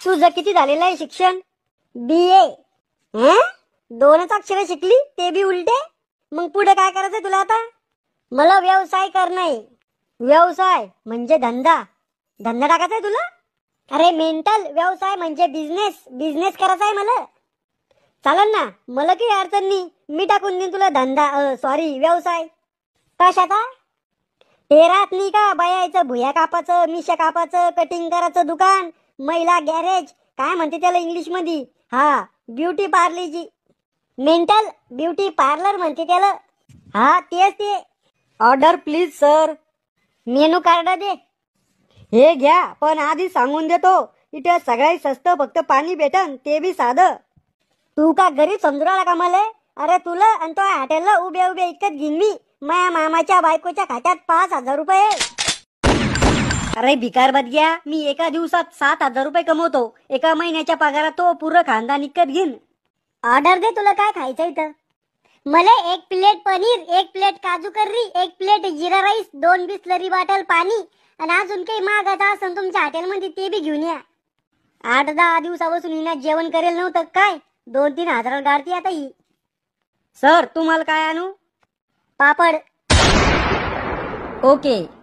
तुझं किती झालेलं आहे शिक्षण? BA. दोनच अक्षर शिकली ते बी उलटे. मग पुढे काय करायचंय तुला आता? मला व्यवसाय करणं. व्यवसाय म्हणजे धंदा. धंदा टाकायचा आहे तुला? अरे मेंटल, व्यवसाय म्हणजे बिझनेस. बिझनेस करायचा आहे मला. चालेल ना, मला काही अडचण नाही. मी टाकून देईन तुला धंदा, सॉरी व्यवसाय. कशाचा? ते राहत नाही का बायाचं भुया कापाचं, मिशा कापाचं, कटिंग करायचं दुकान, महिला गॅरेज, काय म्हणते त्याला इंग्लिश मध्ये? हा, ब्युटी पार्लरची. मेंटल, ब्युटी पार्लर म्हणते त्याला. हा तेच ते. Order please sir. Menu card दे. हे घ्या, पण आधी सांगून देतो, इथे सगळ्यात स्वस्त फक्त पाणी भेटन, ते बी साधं. तू का गरीब समजू राहिला का मला? अरे तुला आणि तो हॉटेलला उभे उभे इतकत घेईन मी. माझ्या मामाच्या बायकोच्या खात्यात 5,000 रुपये. अरे भिकार बदग्या, मी एका दिवसात 7,000 रुपये कमवतो. एका महिन्याच्या पगारात तो पूर्ण खानदान इतकत घेईन. ऑर्डर दे, तुला काय खायचं इथं? मला 1 प्लेट पनीर, 1 प्लेट काजू करी, 1 प्लेट जिरा राईस, 2 बिसलरी बॉटल पाणी, आणि अजून काही मागायचं असेल तुमच्या हॉटेलमध्ये ते बी घेऊन या. 8-10 दिवसापासून हिना जेवण करेल नव्हतं काय? 2-3 हजार गाडती आता ही. सर तुम्हाला काय आणू? पापड. ओके.